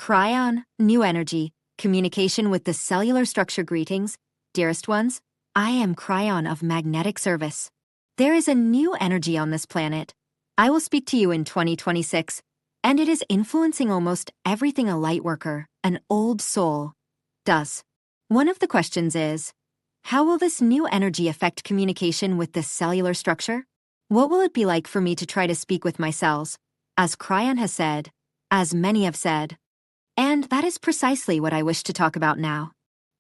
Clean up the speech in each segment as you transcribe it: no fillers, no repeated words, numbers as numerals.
Kryon, new energy, communication with the cellular structure. Greetings, dearest ones. I am Kryon of magnetic service. There is a new energy on this planet. I will speak to you in 2026, and it is influencing almost everything a light worker, an old soul, does. One of the questions is, how will this new energy affect communication with the cellular structure? What will it be like for me to try to speak with my cells, as Kryon has said, as many have said? And that is precisely what I wish to talk about now.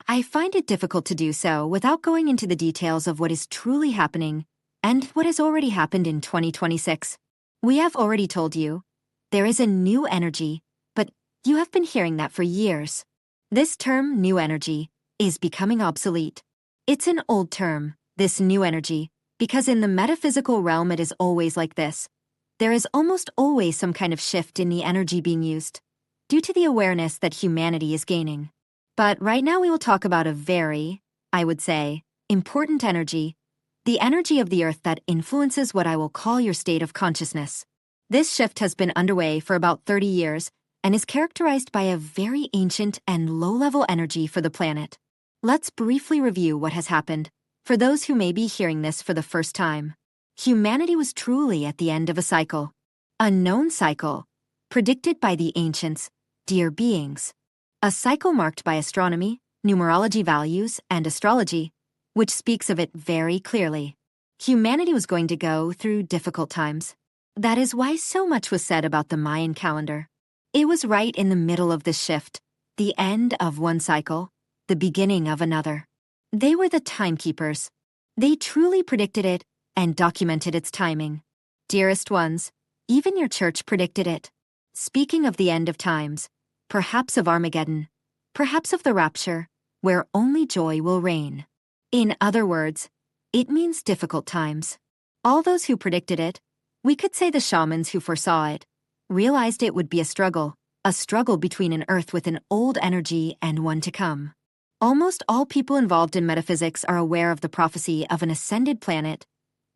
I find it difficult to do so without going into the details of what is truly happening and what has already happened in 2026. We have already told you, there is a new energy, but you have been hearing that for years. This term, new energy, is becoming obsolete. It's an old term, this new energy, because in the metaphysical realm it is always like this. There is almost always some kind of shift in the energy being used, due to the awareness that humanity is gaining. But right now we will talk about a very, I would say, important energy, the energy of the Earth that influences what I will call your state of consciousness. This shift has been underway for about 30 years and is characterized by a very ancient and low-level energy for the planet. Let's briefly review what has happened, for those who may be hearing this for the first time. Humanity was truly at the end of a cycle, a known cycle, predicted by the ancients, dear beings. A cycle marked by astronomy, numerology values, and astrology, which speaks of it very clearly. Humanity was going to go through difficult times. That is why so much was said about the Mayan calendar. It was right in the middle of this shift, the end of one cycle, the beginning of another. They were the timekeepers. They truly predicted it and documented its timing. Dearest ones, even your church predicted it. Speaking of the end of times, perhaps of Armageddon, perhaps of the rapture, where only joy will reign. In other words, it means difficult times. All those who predicted it, we could say the shamans who foresaw it, realized it would be a struggle between an Earth with an old energy and one to come. Almost all people involved in metaphysics are aware of the prophecy of an ascended planet,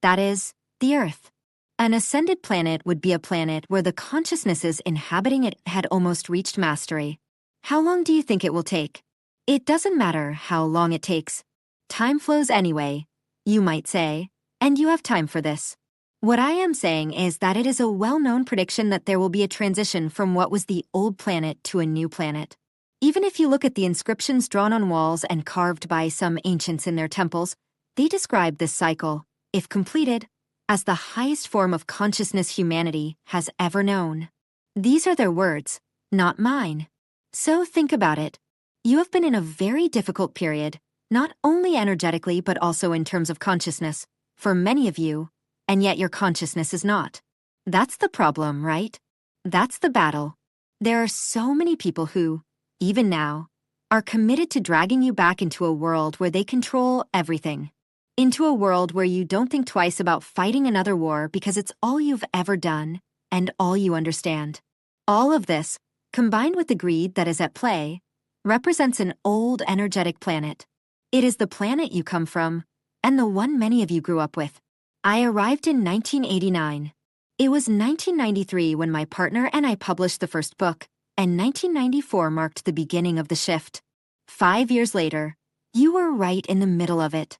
that is, the Earth. An ascended planet would be a planet where the consciousnesses inhabiting it had almost reached mastery. How long do you think it will take? It doesn't matter how long it takes. Time flows anyway, you might say, and you have time for this. What I am saying is that it is a well-known prediction that there will be a transition from what was the old planet to a new planet. Even if you look at the inscriptions drawn on walls and carved by some ancients in their temples, they describe this cycle, if completed, as the highest form of consciousness humanity has ever known. These are their words, not mine. So think about it. You have been in a very difficult period, not only energetically but also in terms of consciousness, for many of you, and yet your consciousness is not. That's the problem, right? That's the battle. There are so many people who, even now, are committed to dragging you back into a world where they control everything. Into a world where you don't think twice about fighting another war because it's all you've ever done and all you understand. All of this, combined with the greed that is at play, represents an old energetic planet. It is the planet you come from and the one many of you grew up with. I arrived in 1989. It was 1993 when my partner and I published the first book, and 1994 marked the beginning of the shift. 5 years later, you were right in the middle of it.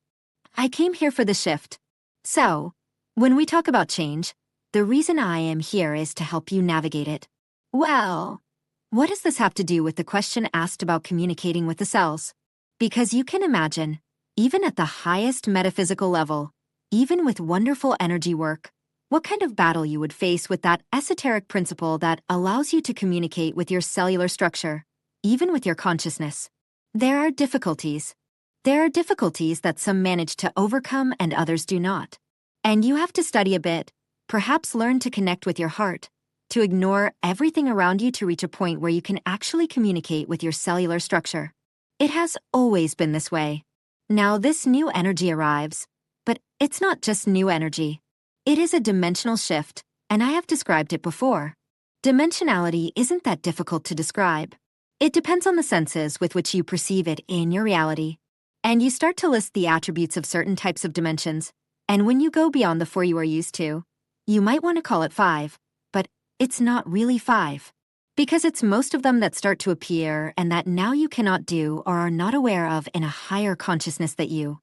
I came here for the shift. So, when we talk about change, the reason I am here is to help you navigate it. Well, what does this have to do with the question asked about communicating with the cells? Because you can imagine, even at the highest metaphysical level, even with wonderful energy work, what kind of battle you would face with that esoteric principle that allows you to communicate with your cellular structure, even with your consciousness. There are difficulties. There are difficulties that some manage to overcome and others do not. And you have to study a bit, perhaps learn to connect with your heart, to ignore everything around you to reach a point where you can actually communicate with your cellular structure. It has always been this way. Now this new energy arrives, but it's not just new energy. It is a dimensional shift, and I have described it before. Dimensionality isn't that difficult to describe. It depends on the senses with which you perceive it in your reality. And you start to list the attributes of certain types of dimensions, and when you go beyond the 4 you are used to, you might want to call it 5, but it's not really 5. Because it's most of them that start to appear and that now you cannot do or are not aware of in a higher consciousness that you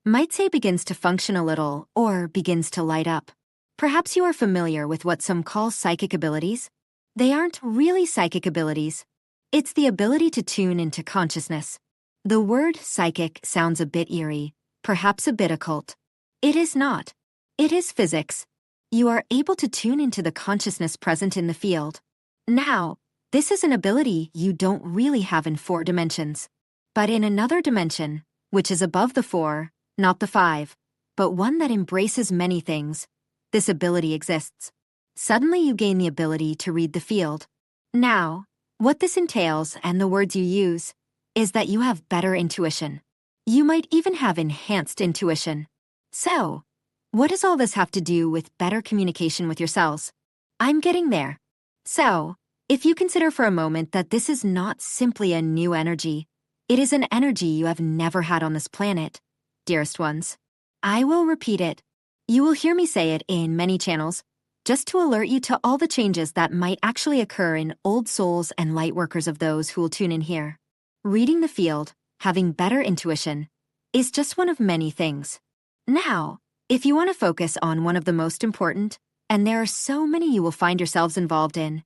might say begins to function a little or begins to light up. Perhaps you are familiar with what some call psychic abilities. They aren't really psychic abilities. It's the ability to tune into consciousness. The word psychic sounds a bit eerie, perhaps a bit occult. It is not. It is physics. You are able to tune into the consciousness present in the field. Now, this is an ability you don't really have in 4 dimensions, but in another dimension, which is above the 4, not the 5, but one that embraces many things. This ability exists. Suddenly you gain the ability to read the field. Now, what this entails and the words you use is that you have better intuition. You might even have enhanced intuition. So, what does all this have to do with better communication with your cells? I'm getting there. So, if you consider for a moment that this is not simply a new energy, it is an energy you have never had on this planet, dearest ones. I will repeat it. You will hear me say it in many channels, just to alert you to all the changes that might actually occur in old souls and light workers of those who will tune in here. Reading the field, having better intuition, is just one of many things. Now, if you want to focus on one of the most important, and there are so many you will find yourselves involved in,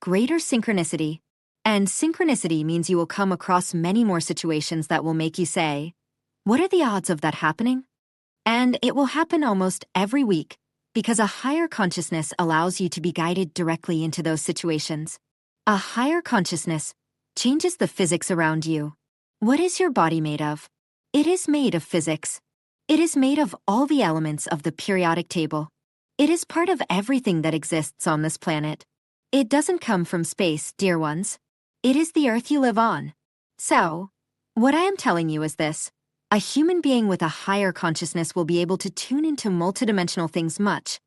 greater synchronicity. And synchronicity means you will come across many more situations that will make you say, what are the odds of that happening? And it will happen almost every week, because a higher consciousness allows you to be guided directly into those situations. A higher consciousness changes the physics around you. What is your body made of? It is made of physics. It is made of all the elements of the periodic table. It is part of everything that exists on this planet. It doesn't come from space, dear ones. It is the earth you live on. So, what I am telling you is this. A human being with a higher consciousness will be able to tune into multidimensional things much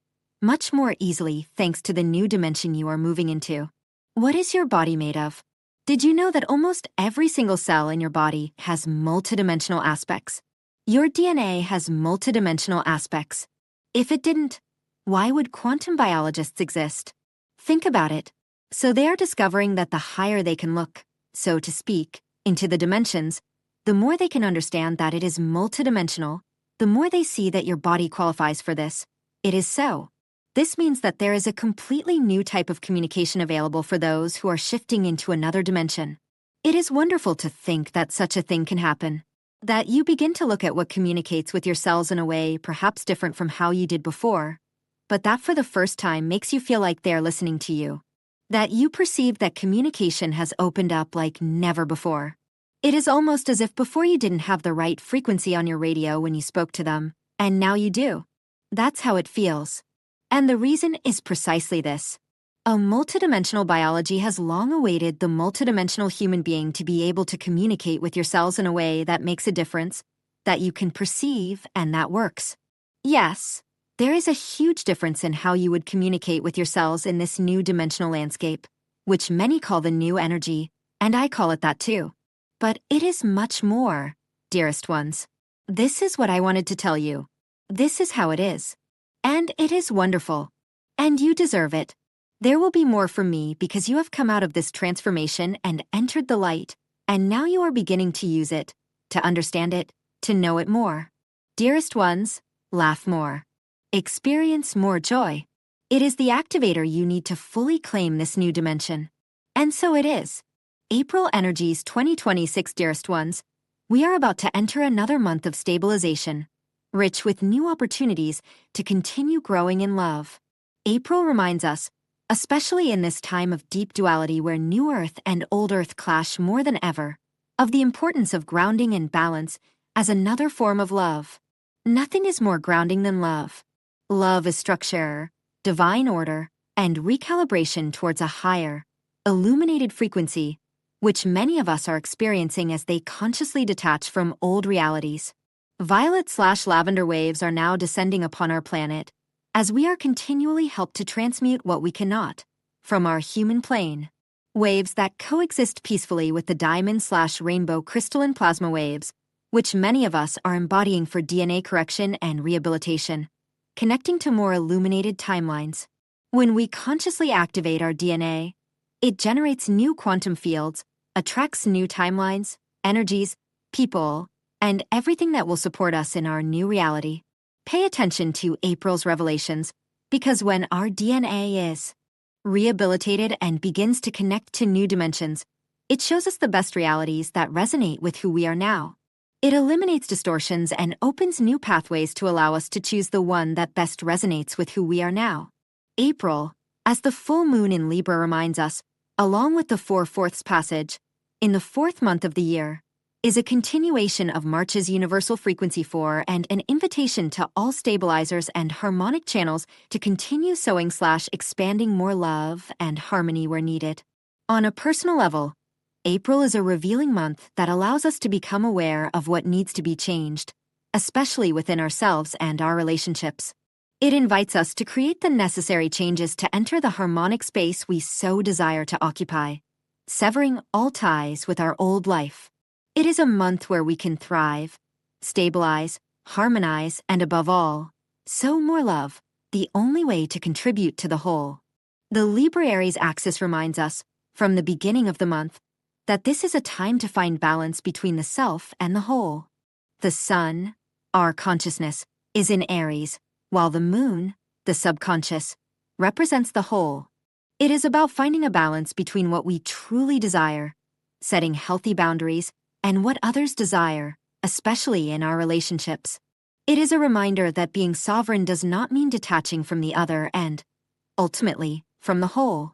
more easily thanks to the new dimension you are moving into. What is your body made of? Did you know that almost every single cell in your body has multidimensional aspects? Your DNA has multidimensional aspects. If it didn't, why would quantum biologists exist? Think about it. So they are discovering that the higher they can look, so to speak, into the dimensions, the more they can understand that it is multidimensional, the more they see that your body qualifies for this. It is so. This means that there is a completely new type of communication available for those who are shifting into another dimension. It is wonderful to think that such a thing can happen, that you begin to look at what communicates with your cells in a way perhaps different from how you did before, but that for the first time makes you feel like they are listening to you, that you perceive that communication has opened up like never before. It is almost as if before you didn't have the right frequency on your radio when you spoke to them, and now you do. That's how it feels. And the reason is precisely this. A multidimensional biology has long awaited the multidimensional human being to be able to communicate with your cells in a way that makes a difference, that you can perceive, and that works. Yes, there is a huge difference in how you would communicate with your cells in this new dimensional landscape, which many call the new energy, and I call it that too. But it is much more, dearest ones. This is what I wanted to tell you. This is how it is. And it is wonderful. And you deserve it. There will be more from me because you have come out of this transformation and entered the light, and now you are beginning to use it, to understand it, to know it more. Dearest ones, laugh more. Experience more joy. It is the activator you need to fully claim this new dimension. And so it is. April Energies 2026, dearest ones, we are about to enter another month of stabilization, rich with new opportunities to continue growing in love. April reminds us, especially in this time of deep duality where new Earth and old Earth clash more than ever, of the importance of grounding and balance as another form of love. Nothing is more grounding than love. Love is structure, divine order, and recalibration towards a higher, illuminated frequency, which many of us are experiencing as they consciously detach from old realities. Violet/lavender waves are now descending upon our planet, as we are continually helped to transmute what we cannot, from our human plane. Waves that coexist peacefully with the diamond/rainbow crystalline plasma waves, which many of us are embodying for DNA correction and rehabilitation, connecting to more illuminated timelines. When we consciously activate our DNA, It generates new quantum fields, attracts new timelines, energies, people, and everything that will support us in our new reality. Pay attention to April's revelations, because when our DNA is rehabilitated and begins to connect to new dimensions, it shows us the best realities that resonate with who we are now. It eliminates distortions and opens new pathways to allow us to choose the one that best resonates with who we are now. April, as the full moon in Libra reminds us, along with the 4/4 passage, in the 4th month of the year, is a continuation of March's universal frequency 4 and an invitation to all stabilizers and harmonic channels to continue sowing/expanding more love and harmony where needed. On a personal level, April is a revealing month that allows us to become aware of what needs to be changed, especially within ourselves and our relationships. It invites us to create the necessary changes to enter the harmonic space we so desire to occupy, severing all ties with our old life. It is a month where we can thrive, stabilize, harmonize, and above all, sow more love, the only way to contribute to the whole. The Libra-Aries axis reminds us, from the beginning of the month, that this is a time to find balance between the self and the whole. The sun, our consciousness, is in Aries, while the moon, the subconscious, represents the whole. It is about finding a balance between what we truly desire, setting healthy boundaries, and what others desire, especially in our relationships. It is a reminder that being sovereign does not mean detaching from the other and, ultimately, from the whole.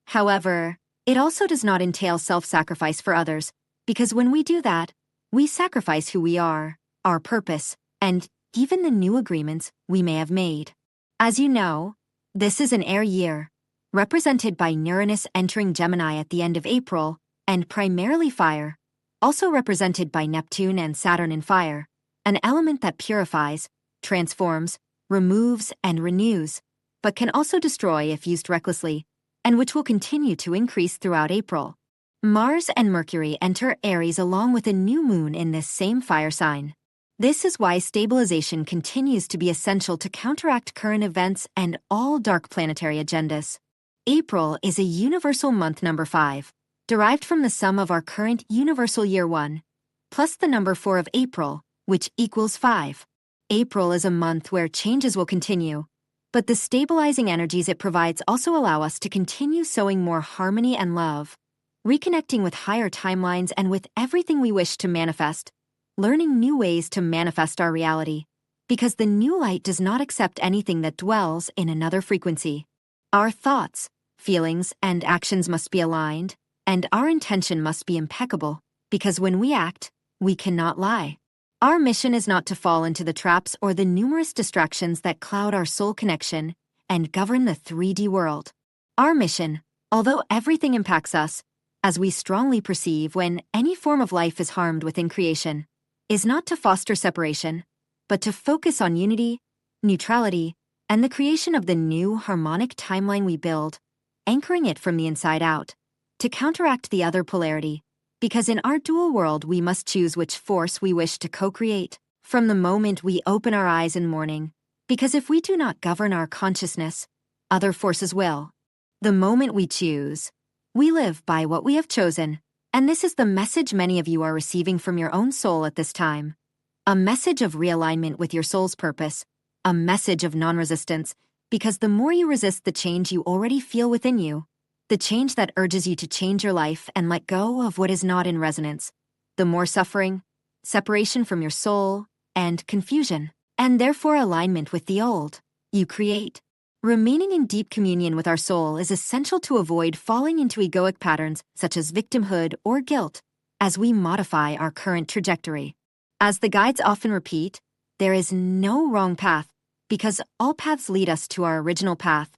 However, it also does not entail self-sacrifice for others, because when we do that, we sacrifice who we are, our purpose, and even the new agreements we may have made. As you know, this is an air year, represented by Uranus entering Gemini at the end of April, and primarily fire, also represented by Neptune and Saturn in fire, an element that purifies, transforms, removes, and renews, but can also destroy if used recklessly, and which will continue to increase throughout April. Mars and Mercury enter Aries along with a new moon in this same fire sign. This is why stabilization continues to be essential to counteract current events and all dark planetary agendas. April is a universal month number 5, derived from the sum of our current universal year 1, plus the number 4 of April, which equals 5. April is a month where changes will continue, but the stabilizing energies it provides also allow us to continue sowing more harmony and love, reconnecting with higher timelines and with everything we wish to manifest, learning new ways to manifest our reality, because the new light does not accept anything that dwells in another frequency. Our thoughts, feelings, and actions must be aligned, and our intention must be impeccable, because when we act, we cannot lie. Our mission is not to fall into the traps or the numerous distractions that cloud our soul connection and govern the 3D world. Our mission, although everything impacts us, as we strongly perceive when any form of life is harmed within creation, is not to foster separation, but to focus on unity, neutrality, and the creation of the new harmonic timeline we build, anchoring it from the inside out, to counteract the other polarity, because in our dual world we must choose which force we wish to co-create, from the moment we open our eyes in morning, because if we do not govern our consciousness, other forces will. The moment we choose, we live by what we have chosen, and this is the message many of you are receiving from your own soul at this time. A message of realignment with your soul's purpose, a message of non-resistance, because the more you resist the change you already feel within you, the change that urges you to change your life and let go of what is not in resonance, the more suffering, separation from your soul, and confusion, and therefore alignment with the old, you create. Remaining in deep communion with our soul is essential to avoid falling into egoic patterns such as victimhood or guilt as we modify our current trajectory. As the guides often repeat, there is no wrong path because all paths lead us to our original path,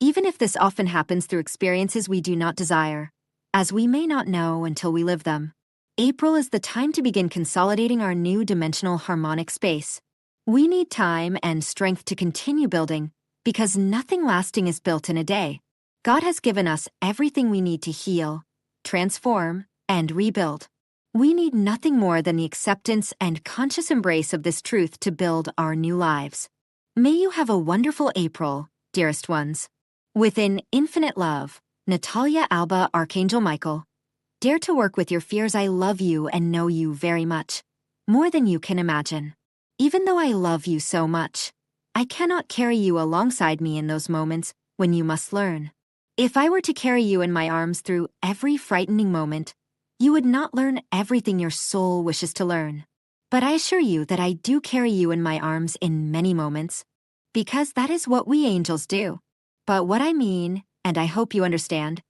even if this often happens through experiences we do not desire, as we may not know until we live them. April is the time to begin consolidating our new dimensional harmonic space. We need time and strength to continue building, because nothing lasting is built in a day. God has given us everything we need to heal, transform, and rebuild. We need nothing more than the acceptance and conscious embrace of this truth to build our new lives. May you have a wonderful April, dearest ones. Within infinite love, Natalia Alba, Archangel Michael. Dare to work with your fears. I love you and know you very much, more than you can imagine. Even though I love you so much, I cannot carry you alongside me in those moments when you must learn. If I were to carry you in my arms through every frightening moment, you would not learn everything your soul wishes to learn. But I assure you that I do carry you in my arms in many moments, because that is what we angels do. But what I mean, and I hope you understand,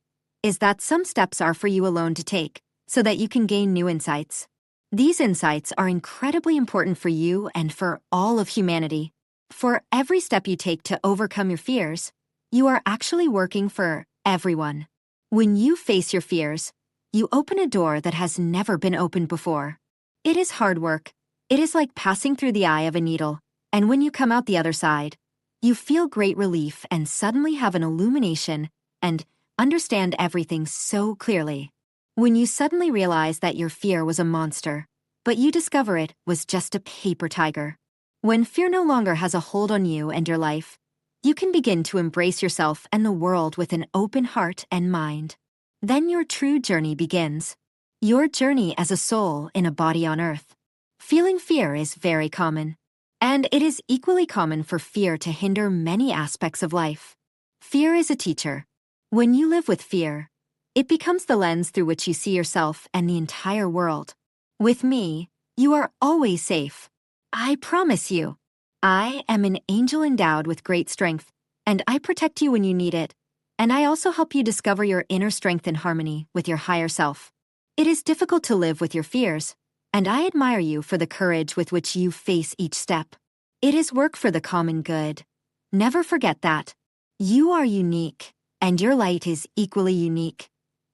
is that some steps are for you alone to take, so that you can gain new insights. These insights are incredibly important for you and for all of humanity. For every step you take to overcome your fears, you are actually working for everyone. When you face your fears, you open a door that has never been opened before. It is hard work. It is like passing through the eye of a needle, and when you come out the other side, you feel great relief and suddenly have an illumination and understand everything so clearly. When you suddenly realize that your fear was a monster, but you discover it was just a paper tiger. When fear no longer has a hold on you and your life, you can begin to embrace yourself and the world with an open heart and mind. Then your true journey begins. Your journey as a soul in a body on earth. Feeling fear is very common, and it is equally common for fear to hinder many aspects of life. Fear is a teacher. When you live with fear, it becomes the lens through which you see yourself and the entire world. With me, you are always safe. I promise you. I am an angel endowed with great strength, and I protect you when you need it, and I also help you discover your inner strength and harmony with your higher self. It is difficult to live with your fears, and I admire you for the courage with which you face each step. It is work for the common good. Never forget that. You are unique, and your light is equally unique.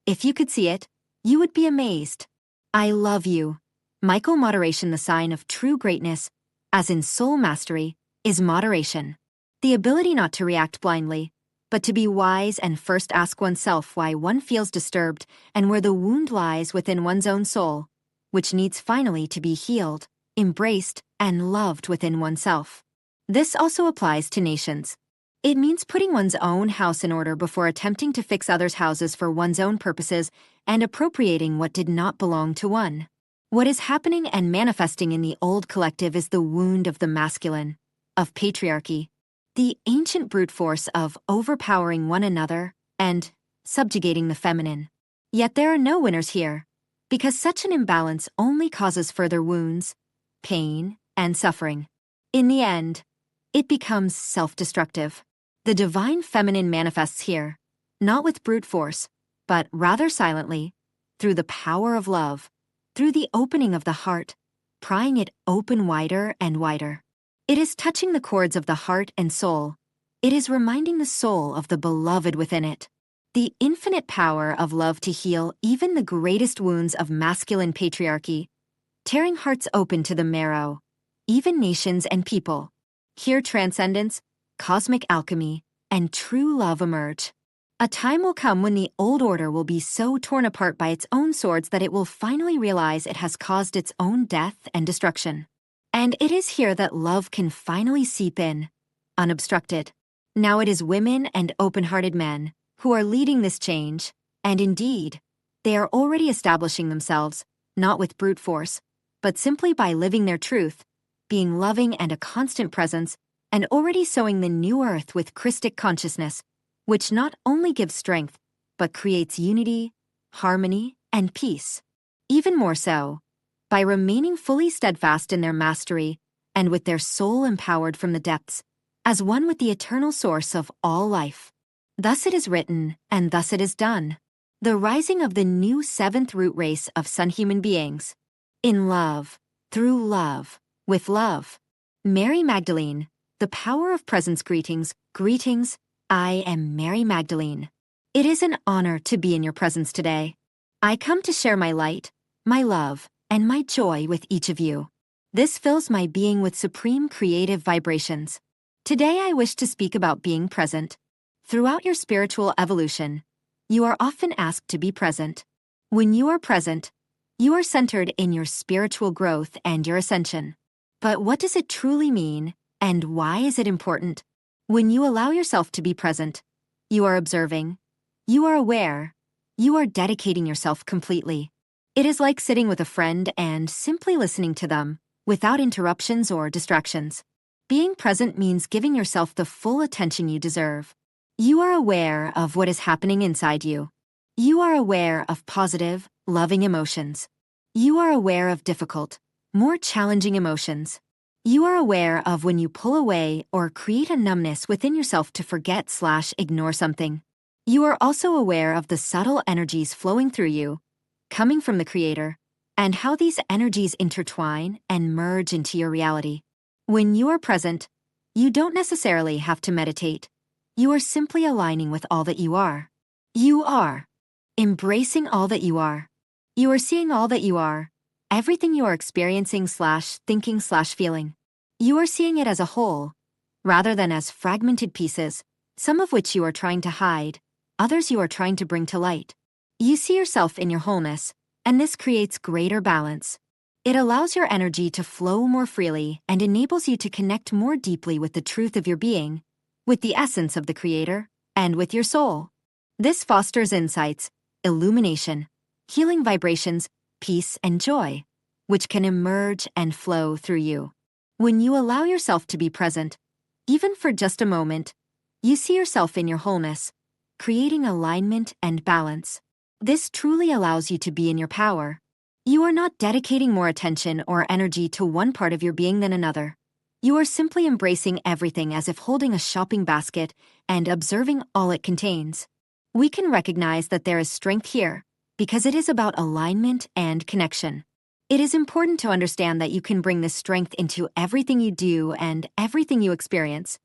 If you could see it, you would be amazed. I love you. Michael, moderation, the sign of true greatness, as in soul mastery, is moderation. The ability not to react blindly, but to be wise and first ask oneself why one feels disturbed and where the wound lies within one's own soul, which needs finally to be healed, embraced, and loved within oneself. This also applies to nations. It means putting one's own house in order before attempting to fix others' houses for one's own purposes and appropriating what did not belong to one. What is happening and manifesting in the old collective is the wound of the masculine, of patriarchy, the ancient brute force of overpowering one another and subjugating the feminine. Yet there are no winners here, because such an imbalance only causes further wounds, pain, and suffering. In the end, it becomes self-destructive. The divine feminine manifests here, not with brute force, but rather silently, through the power of love, through the opening of the heart, prying it open wider and wider. It is touching the chords of the heart and soul. It is reminding the soul of the beloved within it. The infinite power of love to heal even the greatest wounds of masculine patriarchy, tearing hearts open to the marrow, even nations and people. Here transcendence, cosmic alchemy, and true love emerge. A time will come when the old order will be so torn apart by its own swords that it will finally realize it has caused its own death and destruction. And it is here that love can finally seep in, unobstructed. Now it is women and open-hearted men who are leading this change, and indeed, they are already establishing themselves, not with brute force, but simply by living their truth, being loving and a constant presence, and already sowing the new earth with Christic consciousness, which not only gives strength, but creates unity, harmony, and peace. Even more so, by remaining fully steadfast in their mastery and with their soul empowered from the depths, as one with the eternal source of all life. Thus it is written, and thus it is done. The rising of the new seventh root race of sun-human beings. In love, through love, with love. Mary Magdalene, the power of presence greetings, greetings. I am Mary Magdalene. It is an honor to be in your presence today. I come to share my light, my love, and my joy with each of you. This fills my being with supreme creative vibrations. Today I wish to speak about being present. Throughout your spiritual evolution, you are often asked to be present. When you are present, you are centered in your spiritual growth and your ascension. But what does it truly mean, and why is it important? When you allow yourself to be present, you are observing, You are aware. You are dedicating yourself completely. It is like sitting with a friend and simply listening to them, without interruptions or distractions. Being present means giving yourself the full attention you deserve. You are aware of what is happening inside you. You are aware of positive, loving emotions. You are aware of difficult, more challenging emotions. You are aware of when you pull away or create a numbness within yourself to forget/ignore something. You are also aware of the subtle energies flowing through you, coming from the Creator, and how these energies intertwine and merge into your reality. When you are present, you don't necessarily have to meditate. You are simply aligning with all that you are. You are embracing all that you are. You are seeing all that you are, everything you are experiencing/thinking/feeling. You are seeing it as a whole, rather than as fragmented pieces, some of which you are trying to hide, others you are trying to bring to light. You see yourself in your wholeness, and this creates greater balance. It allows your energy to flow more freely and enables you to connect more deeply with the truth of your being, with the essence of the Creator, and with your soul. This fosters insights, illumination, healing vibrations, peace, and joy, which can emerge and flow through you. When you allow yourself to be present, even for just a moment, you see yourself in your wholeness, creating alignment and balance. This truly allows you to be in your power. You are not dedicating more attention or energy to one part of your being than another. You are simply embracing everything as if holding a shopping basket and observing all it contains. We can recognize that there is strength here because it is about alignment and connection. It is important to understand that you can bring this strength into everything you do and everything you experience.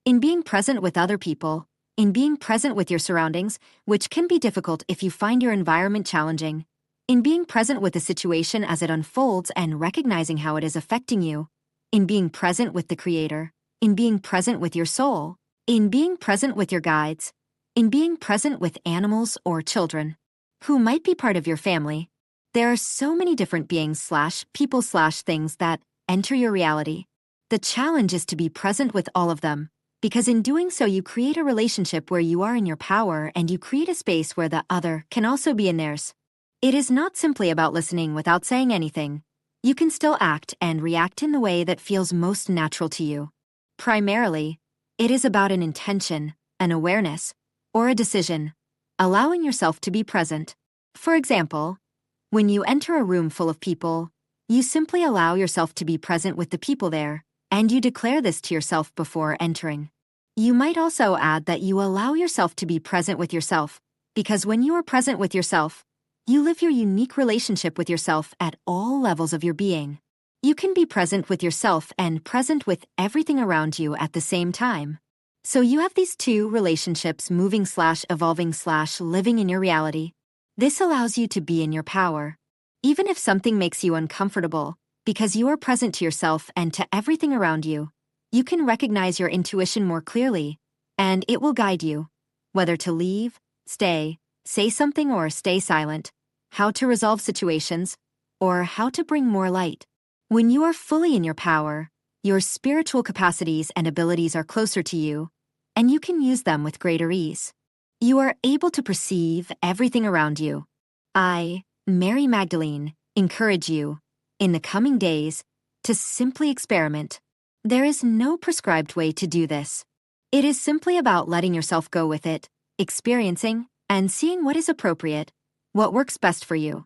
In being present with other people, in being present with your surroundings, which can be difficult if you find your environment challenging, in being present with the situation as it unfolds and recognizing how it is affecting you, in being present with the Creator, in being present with your soul, in being present with your guides, in being present with animals or children, who might be part of your family. There are so many different beings/people/things that enter your reality. The challenge is to be present with all of them, because in doing so you create a relationship where you are in your power and you create a space where the other can also be in theirs. It is not simply about listening without saying anything. You can still act and react in the way that feels most natural to you. Primarily, it is about an intention, an awareness, or a decision, allowing yourself to be present. For example, when you enter a room full of people, you simply allow yourself to be present with the people there, and you declare this to yourself before entering. You might also add that you allow yourself to be present with yourself, because when you are present with yourself, you live your unique relationship with yourself at all levels of your being. You can be present with yourself and present with everything around you at the same time. So you have these two relationships moving/evolving/living in your reality. This allows you to be in your power, even if something makes you uncomfortable, because you are present to yourself and to everything around you. You can recognize your intuition more clearly, and it will guide you, whether to leave, stay, say something or stay silent, how to resolve situations, or how to bring more light. When you are fully in your power, your spiritual capacities and abilities are closer to you, and you can use them with greater ease. You are able to perceive everything around you. I, Mary Magdalene, encourage you, in the coming days, to simply experiment. There is no prescribed way to do this. It is simply about letting yourself go with it, experiencing, and seeing what is appropriate, what works best for you.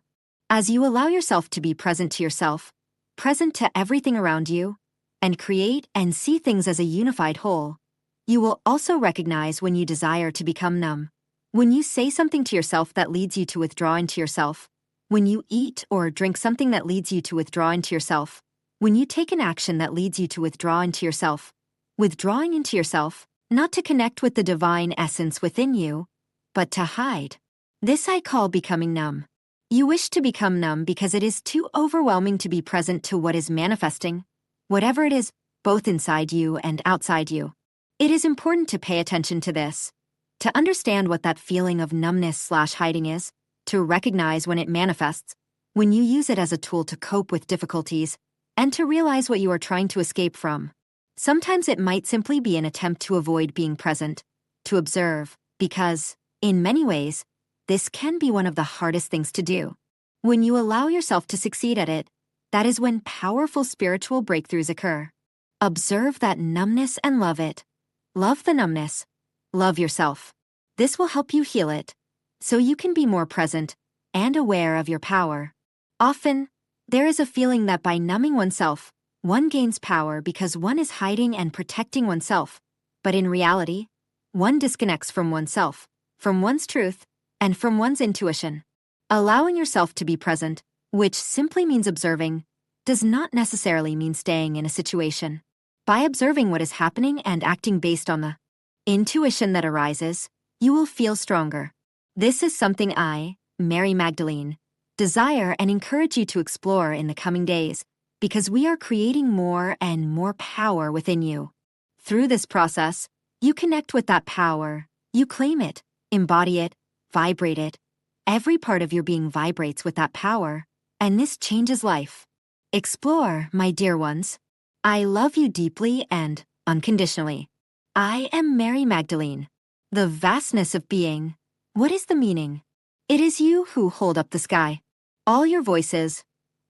As you allow yourself to be present to yourself, present to everything around you, and create and see things as a unified whole, you will also recognize when you desire to become numb. When you say something to yourself that leads you to withdraw into yourself, when you eat or drink something that leads you to withdraw into yourself, when you take an action that leads you to withdraw into yourself, withdrawing into yourself, not to connect with the divine essence within you, but to hide. This I call becoming numb. You wish to become numb because it is too overwhelming to be present to what is manifesting, whatever it is, both inside you and outside you. It is important to pay attention to this, to understand what that feeling of numbness/hiding is, to recognize when it manifests, when you use it as a tool to cope with difficulties, and to realize what you are trying to escape from. Sometimes it might simply be an attempt to avoid being present, to observe, because In many ways, this can be one of the hardest things to do. When you allow yourself to succeed at it, that is when powerful spiritual breakthroughs occur. Observe that numbness and love it. Love the numbness. Love yourself. This will help you heal it, so you can be more present and aware of your power. Often, there is a feeling that by numbing oneself, one gains power because one is hiding and protecting oneself. But in reality, one disconnects from oneself, from one's truth, and from one's intuition. Allowing yourself to be present, which simply means observing, does not necessarily mean staying in a situation. By observing what is happening and acting based on the intuition that arises, you will feel stronger. This is something I, Mary Magdalene, desire and encourage you to explore in the coming days, because we are creating more and more power within you. Through this process, you connect with that power, you claim it, embody it, vibrate it. Every part of your being vibrates with that power, and this changes life. Explore, my dear ones. I love you deeply and unconditionally. I am Mary Magdalene. The vastness of being. What is the meaning? It is you who hold up the sky. All your voices,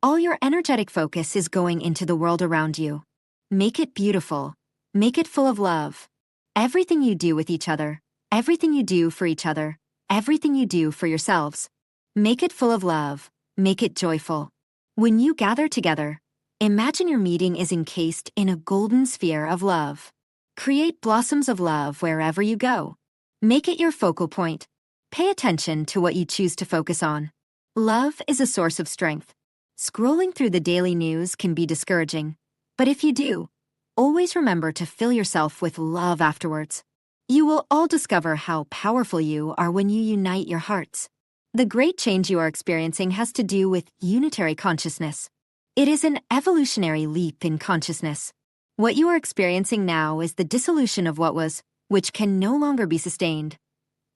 all your energetic focus is going into the world around you. Make it beautiful. Make it full of love. Everything you do with each other, everything you do for each other, everything you do for yourselves. Make it full of love. Make it joyful. When you gather together, imagine your meeting is encased in a golden sphere of love. Create blossoms of love wherever you go. Make it your focal point. Pay attention to what you choose to focus on. Love is a source of strength. Scrolling through the daily news can be discouraging, but if you do, always remember to fill yourself with love afterwards. You will all discover how powerful you are when you unite your hearts. The great change you are experiencing has to do with unitary consciousness. It is an evolutionary leap in consciousness. What you are experiencing now is the dissolution of what was, which can no longer be sustained.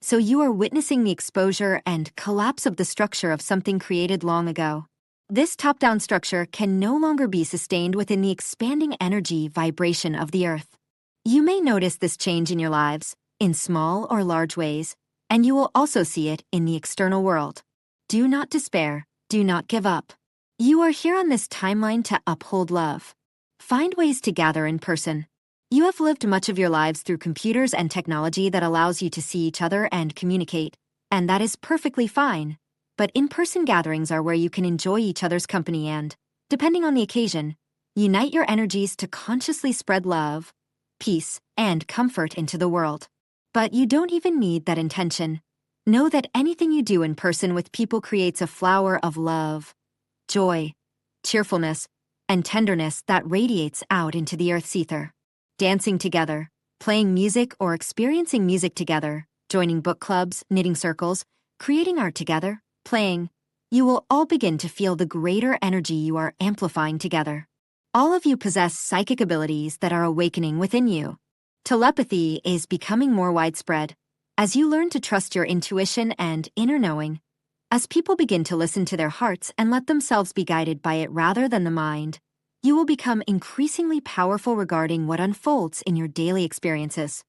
So you are witnessing the exposure and collapse of the structure of something created long ago. This top-down structure can no longer be sustained within the expanding energy vibration of the earth. You may notice this change in your lives, in small or large ways, and you will also see it in the external world. Do not despair. Do not give up. You are here on this timeline to uphold love. Find ways to gather in person. You have lived much of your lives through computers and technology that allows you to see each other and communicate, and that is perfectly fine. But in-person gatherings are where you can enjoy each other's company and, depending on the occasion, unite your energies to consciously spread love, peace, and comfort into the world. But you don't even need that intention. Know that anything you do in person with people creates a flower of love, joy, cheerfulness, and tenderness that radiates out into the earth's ether. Dancing together, playing music or experiencing music together, joining book clubs, knitting circles, creating art together, playing, you will all begin to feel the greater energy you are amplifying together. All of you possess psychic abilities that are awakening within you. Telepathy is becoming more widespread as you learn to trust your intuition and inner knowing. As people begin to listen to their hearts and let themselves be guided by it rather than the mind, you will become increasingly powerful regarding what unfolds in your daily experiences.